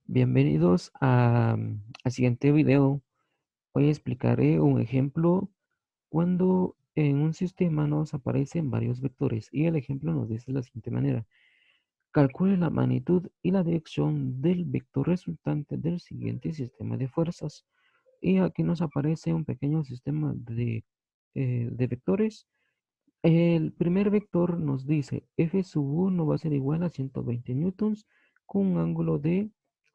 Bienvenidos al siguiente video. Hoy explicaré un ejemplo cuando en un sistema nos aparecen varios vectores y el ejemplo nos dice de la siguiente manera. Calcule la magnitud y la dirección del vector resultante del siguiente sistema de fuerzas. Y aquí nos aparece un pequeño sistema de vectores. El primer vector nos dice F sub 1 va a ser igual a 120 newtons con un ángulo de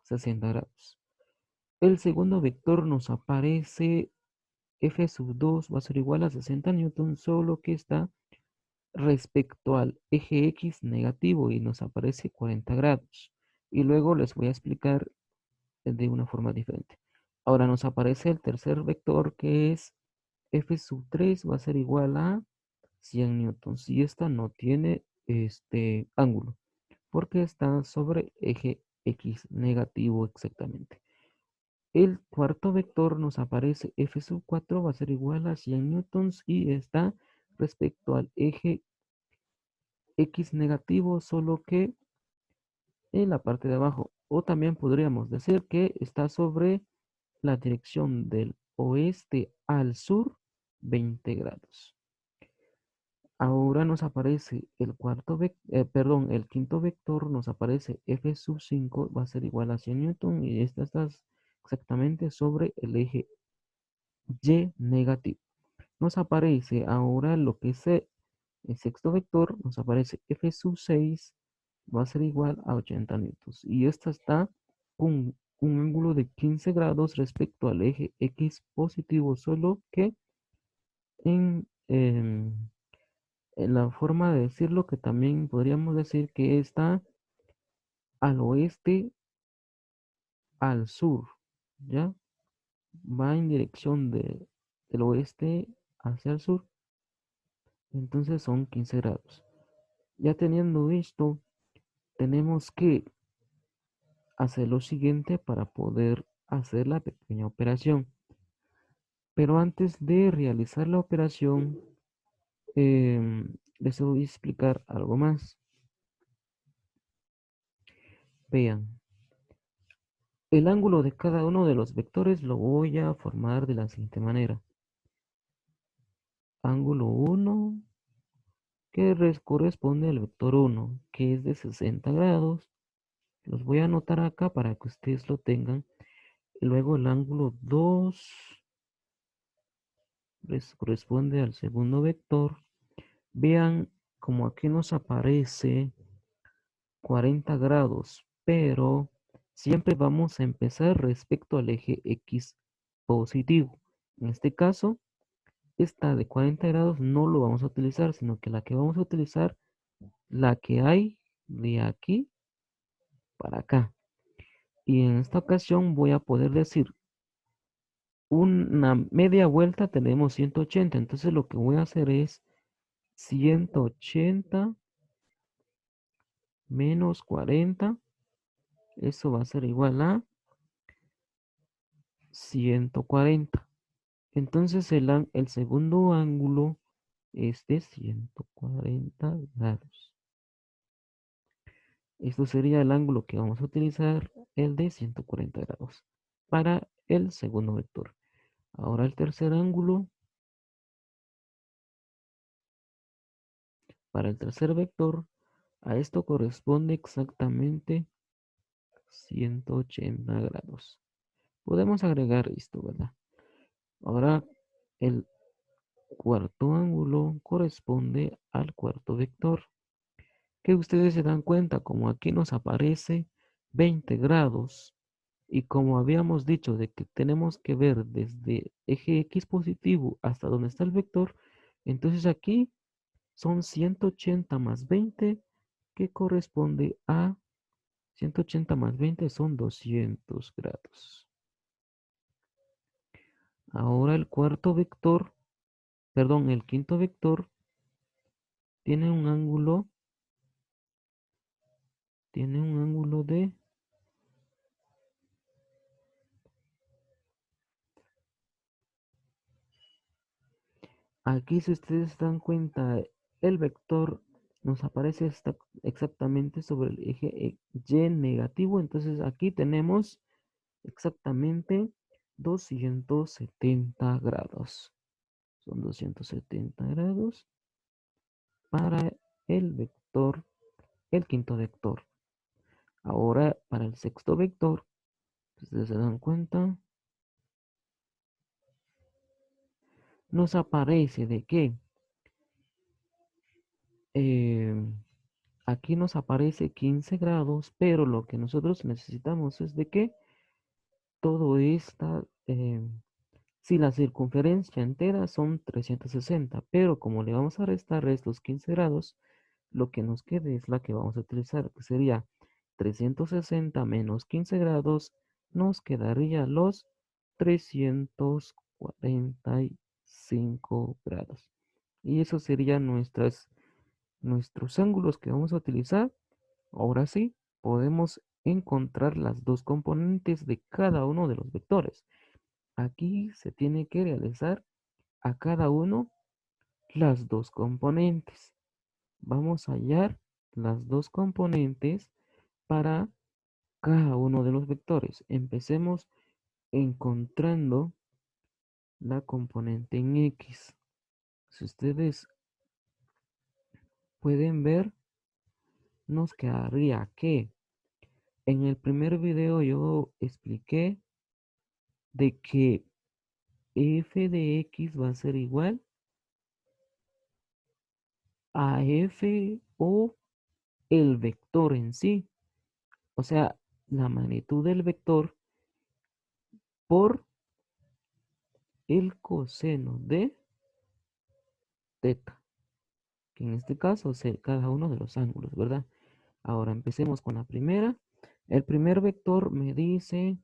60 grados. El segundo vector nos aparece F sub 2 va a ser igual a 60 newtons, solo que está respecto al eje X negativo y nos aparece 40 grados. Y luego les voy a explicar de una forma diferente. Ahora nos aparece el tercer vector que es F sub 3 va a ser igual a 100 newtons y esta no tiene este ángulo porque está sobre eje X negativo exactamente. El cuarto vector nos aparece F sub 4 va a ser igual a 100 newtons y está respecto al eje X negativo, solo que en la parte de abajo. O también podríamos decir que está sobre la dirección del oeste al sur 20 grados. Ahora nos aparece el quinto vector nos aparece F sub 5 va a ser igual a 100 newton y esta está exactamente sobre el eje Y negativo. Nos aparece ahora lo que es el sexto vector, nos aparece F sub 6 va a ser igual a 80 newtons. Y esta está con un ángulo de 15 grados respecto al eje X positivo, solo que en, en la forma de decirlo que también podríamos decir que está al oeste al sur, ¿ya? Va en dirección del oeste hacia el sur, entonces son 15 grados. Ya teniendo esto, tenemos que hacer lo siguiente para poder hacer la pequeña operación. Pero antes de realizar la operación, les voy a explicar algo más. Vean, el ángulo de cada uno de los vectores lo voy a formar de la siguiente manera. Ángulo 1 que corresponde al vector 1, que es de 60 grados. Los voy a anotar acá para que ustedes lo tengan. Y luego el ángulo 2 corresponde al segundo vector. Vean como aquí nos aparece 40 grados, pero siempre vamos a empezar respecto al eje X positivo. En este caso, esta de 40 grados no lo vamos a utilizar, sino que la que vamos a utilizar, la que hay de aquí para acá. Y en esta ocasión voy a poder decir una media vuelta tenemos 180. Entonces lo que voy a hacer es 180 menos 40. Eso va a ser igual a 140. Entonces el segundo ángulo es de 140 grados. Esto sería el ángulo que vamos a utilizar, el de 140 grados, para el segundo vector. Ahora el tercer ángulo, para el tercer vector, a esto corresponde exactamente 180 grados. Podemos agregar esto, ¿verdad? Ahora el cuarto ángulo corresponde al cuarto vector, que ustedes se dan cuenta como aquí nos aparece 20 grados y como habíamos dicho de que tenemos que ver desde eje X positivo hasta donde está el vector, entonces aquí son 180 más 20 que corresponde a 180 más 20 son 200 grados. Ahora el cuarto vector, perdón, el quinto vector tiene un ángulo, de, aquí si ustedes se dan cuenta, el vector nos aparece exactamente sobre el eje Y negativo. Entonces aquí tenemos exactamente 270 grados. Son 270 grados para el vector, el quinto vector. Ahora para el sexto vector, ustedes se dan cuenta, nos aparece de que eh, aquí nos aparece 15 grados, pero lo que nosotros necesitamos es de que todo está, si la circunferencia entera son 360, pero como le vamos a restar estos 15 grados, lo que nos quede es la que vamos a utilizar, que sería 360 menos 15 grados, nos quedaría los 345 grados. Y eso serían nuestros ángulos que vamos a utilizar. Ahora sí, podemos encontrar las dos componentes de cada uno de los vectores. Aquí se tiene que realizar a cada uno las dos componentes. Vamos a hallar las dos componentes para cada uno de los vectores. Empecemos encontrando la componente en X. Si ustedes pueden ver, nos quedaría que en el primer video yo expliqué de que f de x va a ser igual a f o el vector en sí. O sea, la magnitud del vector por el coseno de teta, que en este caso es cada uno de los ángulos, ¿verdad? Ahora empecemos con la primera. El primer vector me dice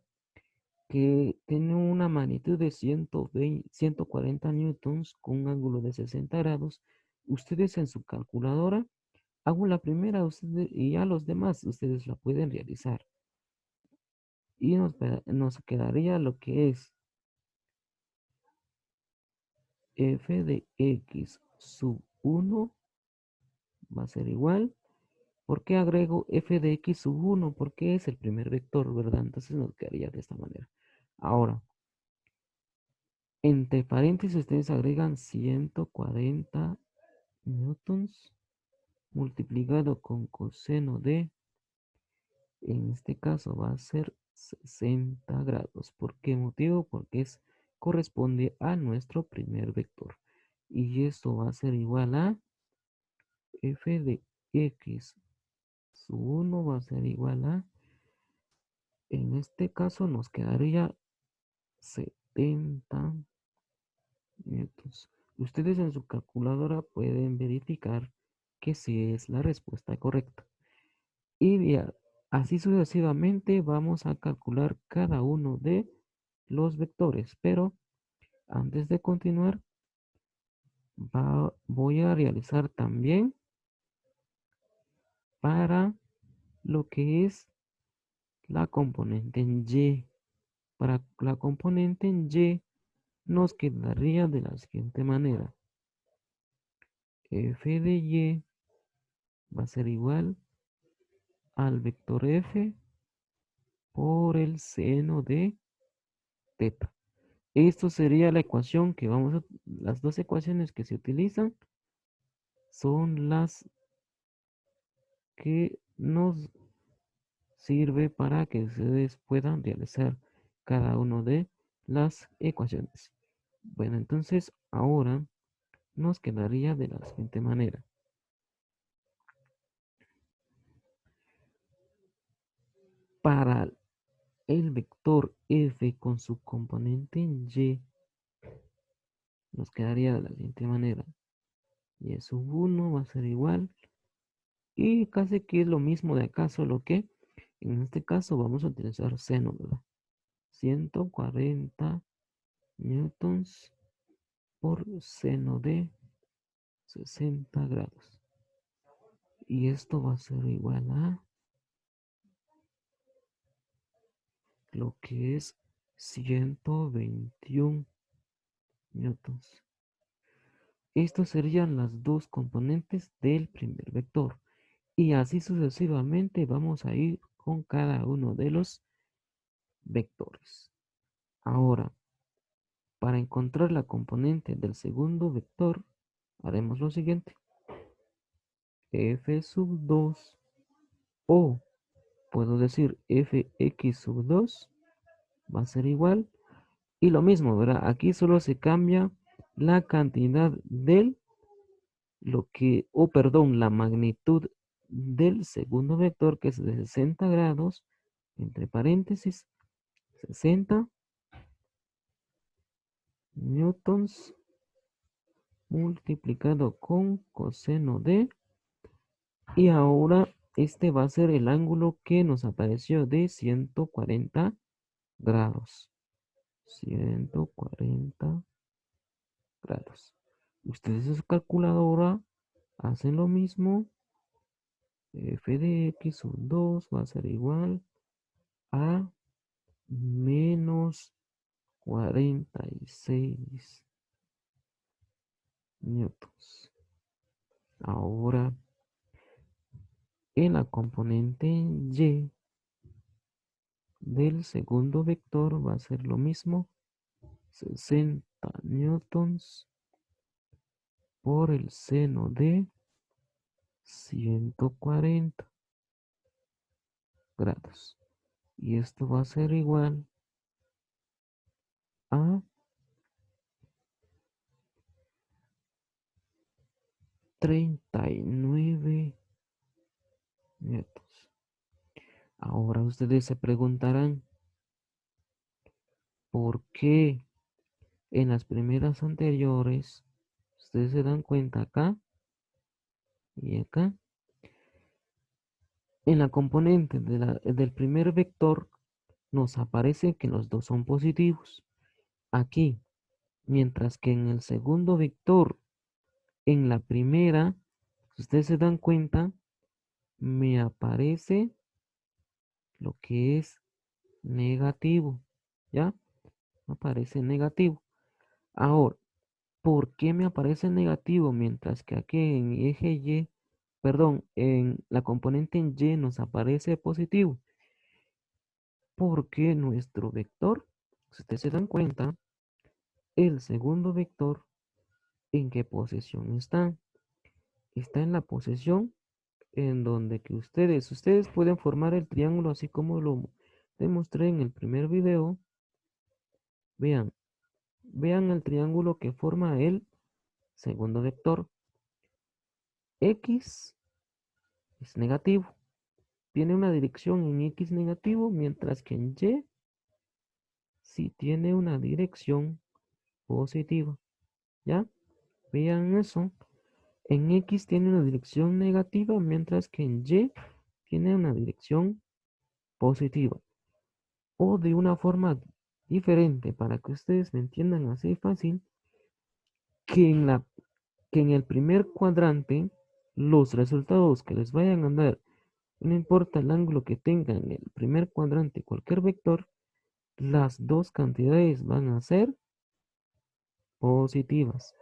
que tiene una magnitud de 140 newtons con un ángulo de 60 grados. Ustedes en su calculadora, hago la primera ustedes, y ya los demás ustedes la pueden realizar. Y nos quedaría lo que es f de x sub 1 va a ser igual. ¿Por qué agrego f de x sub 1? Porque es el primer vector, ¿verdad? Entonces nos quedaría de esta manera. Ahora, entre paréntesis ustedes agregan 140 newtons multiplicado con coseno de, en este caso va a ser 60 grados. ¿Por qué motivo? Porque corresponde a nuestro primer vector. Y esto va a ser igual a f de x sub 1 va a ser igual a, en este caso nos quedaría 70 newtons. Ustedes en su calculadora pueden verificar que si es la respuesta correcta. Y así sucesivamente vamos a calcular cada uno de los vectores. Pero antes de continuar, voy a realizar también para lo que es la componente en Y. Para la componente en Y nos quedaría de la siguiente manera. F de Y va a ser igual al vector F por el seno de teta. Esto sería la ecuación que las dos ecuaciones que se utilizan son las que nos sirve para que ustedes puedan realizar cada una de las ecuaciones. Bueno, entonces ahora nos quedaría de la siguiente manera. Para el vector f con su componente en y, nos quedaría de la siguiente manera. Y sub 1 va a ser igual. Y casi que es lo mismo de acá, solo que en este caso vamos a utilizar seno, ¿verdad? 140 newtons por seno de 60 grados. Y esto va a ser igual a lo que es 121 newtons. Estos serían las dos componentes del primer vector. Y así sucesivamente vamos a ir con cada uno de los vectores. Ahora, para encontrar la componente del segundo vector, haremos lo siguiente. F sub 2 o puedo decir fx sub 2 va a ser igual. Y lo mismo, ¿verdad? Aquí solo se cambia la cantidad del, perdón, la magnitud del segundo vector, que es de 60 grados, entre paréntesis, 60 newtons multiplicado con coseno de, y ahora este va a ser el ángulo que nos apareció de 140 grados. 140 grados. Ustedes en su calculadora hacen lo mismo. F de x sub 2 va a ser igual a menos 46 newtons. Ahora, en la componente y del segundo vector va a ser lo mismo. 60 newtons por el seno de 140 grados. Y esto va a ser igual a 39 newtons. Ahora ustedes se preguntarán, ¿por qué en las primeras anteriores, ustedes se dan cuenta acá y acá, en la componente del primer vector nos aparece que los dos son positivos? Aquí, mientras que en el segundo vector, en la primera, si ustedes se dan cuenta, me aparece lo que es negativo, ¿ya? Me aparece negativo. Ahora, ¿por qué me aparece negativo mientras que aquí en eje Y, perdón, en la componente en Y nos aparece positivo? Porque nuestro vector, si ustedes se dan cuenta, el segundo vector, ¿en qué posición está? Está en la posición en donde que ustedes pueden formar el triángulo así como lo demostré en el primer video. Vean, vean el triángulo que forma el segundo vector. X es negativo, tiene una dirección en X negativo, mientras que en Y sí tiene una dirección positiva. ¿Ya? Vean eso. En X tiene una dirección negativa, mientras que en Y tiene una dirección positiva. O de una forma diferente, para que ustedes me entiendan así fácil, que que en el primer cuadrante, los resultados que les vayan a dar, no importa el ángulo que tengan en el primer cuadrante, cualquier vector, las dos cantidades van a ser positivas.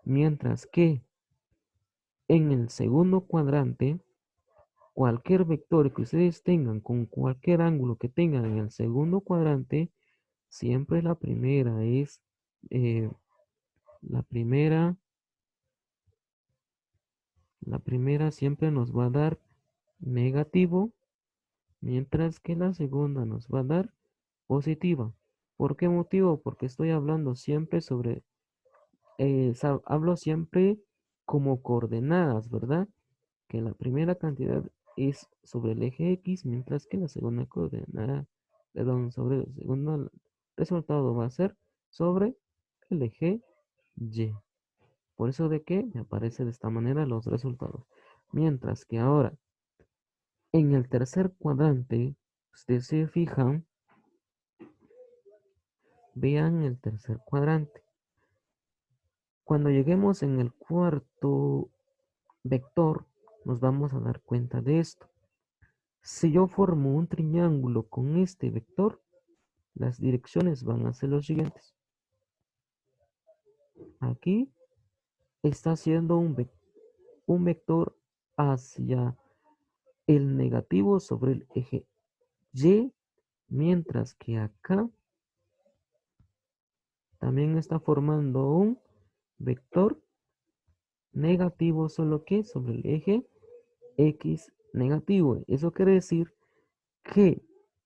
Mientras que en el segundo cuadrante, cualquier vector que ustedes tengan con cualquier ángulo que tengan en el segundo cuadrante, siempre la primera es, eh, la primera, la primera siempre nos va a dar negativo, mientras que la segunda nos va a dar positiva. ¿Por qué motivo? Porque estoy hablando siempre sobre, hablo siempre como coordenadas, ¿verdad? Que la primera cantidad es sobre el eje X, mientras que la segunda coordenada, perdón, sobre el segundo resultado va a ser sobre el eje Y. Por eso de que me aparece de esta manera los resultados. Mientras que ahora, en el tercer cuadrante, ustedes se fijan, vean el tercer cuadrante. Cuando lleguemos en el cuarto vector, nos vamos a dar cuenta de esto. Si yo formo un triángulo con este vector, las direcciones van a ser los siguientes. Aquí está haciendo un vector hacia el negativo sobre el eje Y, mientras que acá también está formando un vector negativo, solo que sobre el eje X negativo. Eso quiere decir que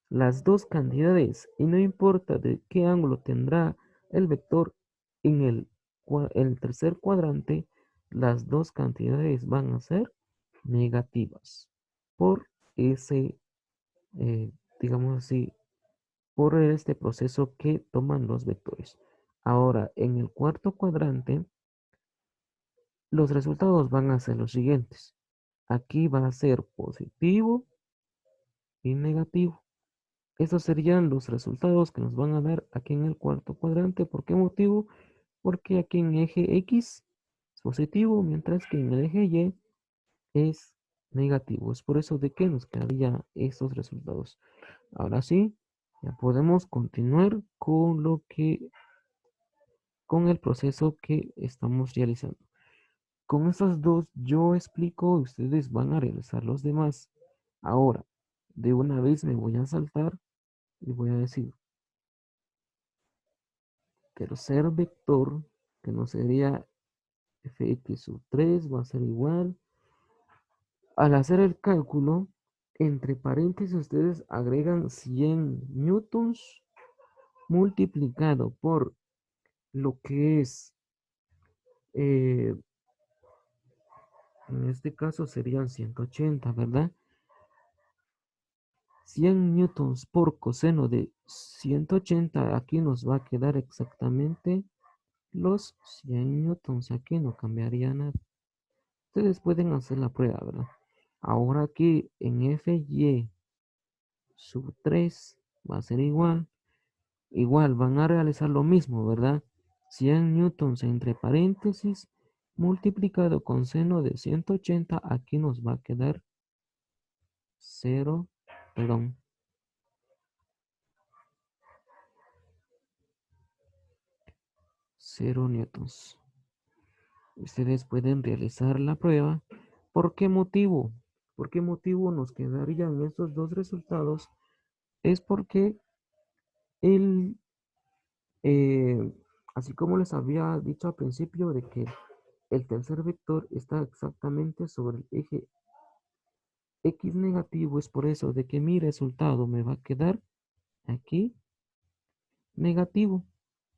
las dos cantidades, y no importa de qué ángulo tendrá el vector en el tercer cuadrante, las dos cantidades van a ser negativas por ese, eh, digamos así, por este proceso que toman los vectores. Ahora, en el cuarto cuadrante, los resultados van a ser los siguientes. Aquí va a ser positivo y negativo. Estos serían los resultados que nos van a dar aquí en el cuarto cuadrante. ¿Por qué motivo? Porque aquí en eje X es positivo, mientras que en el eje Y es negativo. Es por eso de que nos quedarían estos resultados. Ahora sí, ya podemos continuar con el proceso que estamos realizando. Con estas dos yo explico y ustedes van a realizar los demás. Ahora, de una vez me voy a saltar y voy a decir, tercer vector, que no sería fx sub 3, va a ser igual. Al hacer el cálculo, entre paréntesis ustedes agregan 100 newtons multiplicado por lo que es, eh, en este caso serían 180, ¿verdad? 100 newtons por coseno de 180, aquí nos va a quedar exactamente los 100 newtons, aquí no cambiaría nada. Ustedes pueden hacer la prueba, ¿verdad? Ahora aquí en Fy sub 3 va a ser igual. Igual van a realizar lo mismo, ¿verdad? 100 newtons entre paréntesis multiplicado con seno de 180. Aquí nos va a quedar 0, perdón, 0 newtons. Ustedes pueden realizar la prueba. ¿Por qué motivo? ¿Por qué motivo nos quedarían estos dos resultados? Es porque el, eh, así como les había dicho al principio de que el tercer vector está exactamente sobre el eje X negativo, es por eso de que mi resultado me va a quedar aquí negativo.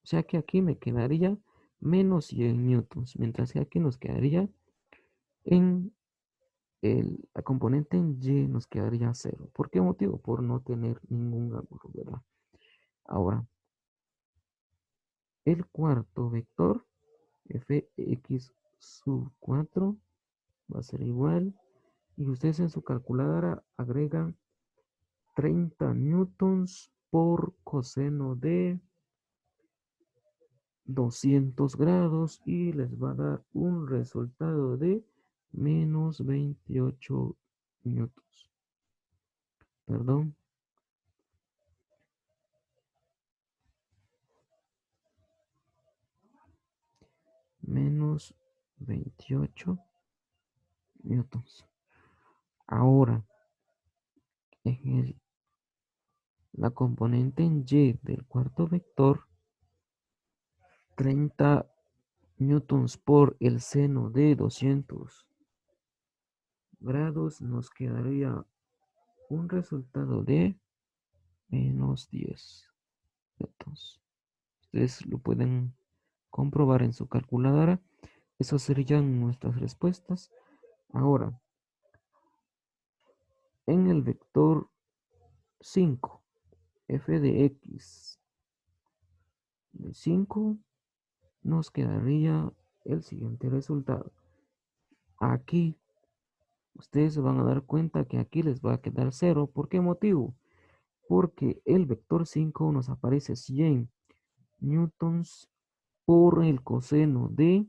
O sea que aquí me quedaría menos 100 newtons, mientras que aquí nos quedaría en la componente en Y nos quedaría cero. ¿Por qué motivo? Por no tener ningún ángulo, ¿verdad? Ahora, el cuarto vector, fx sub 4, va a ser igual. Y ustedes en su calculadora agregan 30 newtons por coseno de 200 grados y les va a dar un resultado de menos 28 newtons. Perdón, menos 28 newtons. Ahora, en la componente en Y del cuarto vector, 30 newtons por el seno de 200 grados nos quedaría un resultado de menos 10 newtons. Ustedes lo pueden comprobar en su calculadora. Esas serían nuestras respuestas. Ahora, en el vector 5, f de x de 5, nos quedaría el siguiente resultado. Aquí, ustedes se van a dar cuenta que aquí les va a quedar 0. ¿Por qué motivo? Porque el vector 5 nos aparece 100 newtons por el coseno de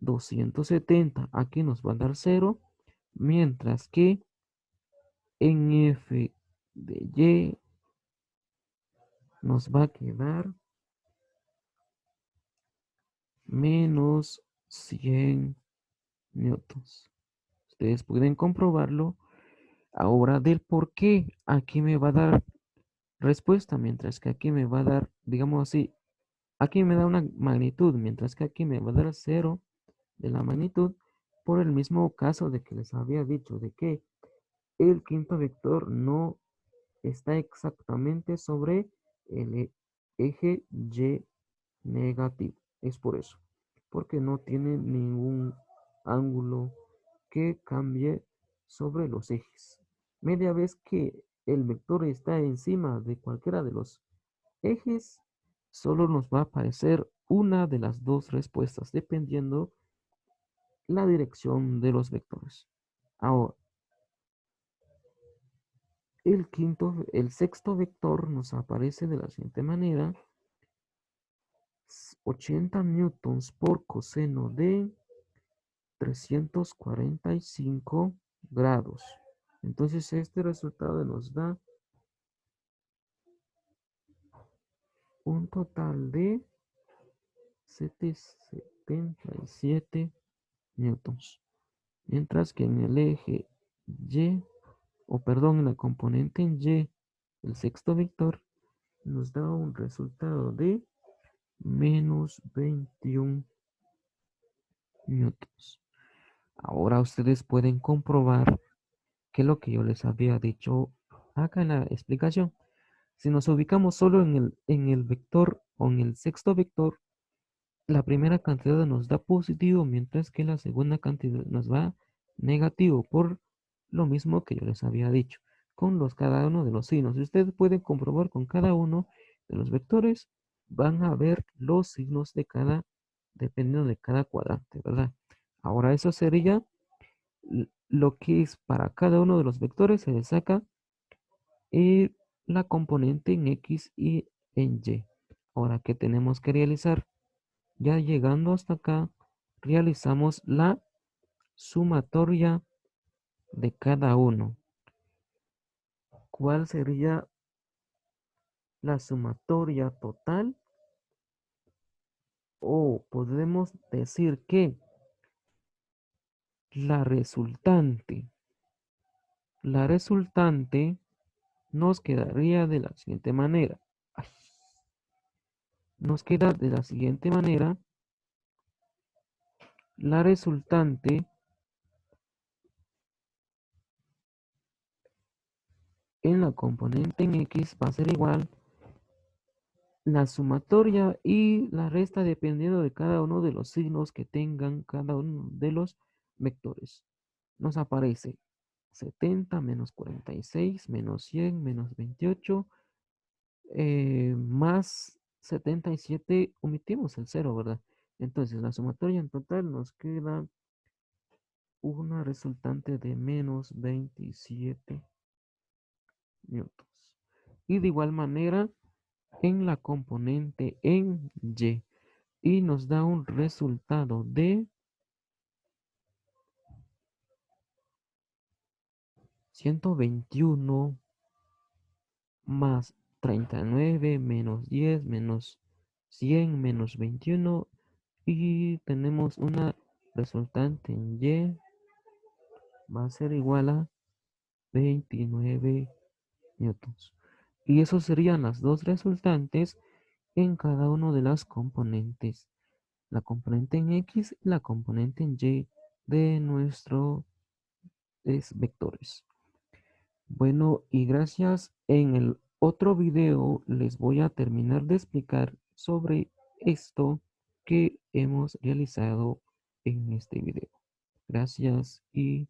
270. Aquí nos va a dar 0, mientras que en f de y nos va a quedar menos 100 newtons. Ustedes pueden comprobarlo. Ahora del por qué aquí me va a dar respuesta, mientras que aquí me va a dar, digamos así, aquí me da una magnitud, mientras que aquí me va a dar cero de la magnitud, por el mismo caso de que les había dicho, de que el quinto vector no está exactamente sobre el eje Y negativo. Es por eso, porque no tiene ningún ángulo que cambie sobre los ejes. Media vez que el vector está encima de cualquiera de los ejes, solo nos va a aparecer una de las dos respuestas, dependiendo la dirección de los vectores. Ahora, el sexto vector nos aparece de la siguiente manera: 80 newtons por coseno de 345 grados. Entonces este resultado nos da un total de 77 newtons. Mientras que en el eje Y, o perdón, en la componente en Y, el sexto vector, nos da un resultado de menos 21 newtons. Ahora ustedes pueden comprobar que lo que yo les había dicho acá en la explicación, si nos ubicamos solo en el vector o en el sexto vector, la primera cantidad nos da positivo, mientras que la segunda cantidad nos va negativo, por lo mismo que yo les había dicho, con cada uno de los signos. Si ustedes pueden comprobar con cada uno de los vectores, van a ver los signos de cada, dependiendo de cada cuadrante, ¿verdad? Ahora eso sería lo que es para cada uno de los vectores, se le saca eh, la componente en X y en Y. Ahora, ¿qué tenemos que realizar? Ya llegando hasta acá, realizamos la sumatoria de cada uno. ¿Cuál sería la sumatoria total? O podemos decir que la resultante, la resultante nos quedaría de la siguiente manera. Ay, nos queda de la siguiente manera. La resultante en la componente en X va a ser igual la sumatoria y la resta dependiendo de cada uno de los signos que tengan cada uno de los vectores. Nos aparece 70 menos 46 menos 100 menos 28 más 77, omitimos el cero, ¿verdad? Entonces la sumatoria en total nos queda una resultante de menos 27 newtons. Y de igual manera en la componente en Y, y nos da un resultado de 121 más 39 menos 10 menos 100 menos 21, y tenemos una resultante en Y, va a ser igual a 29 newtons. Y eso serían las dos resultantes en cada una de las componentes. La componente en X y la componente en Y de nuestros vectores. Bueno, y gracias. En el otro video les voy a terminar de explicar sobre esto que hemos realizado en este video. Gracias y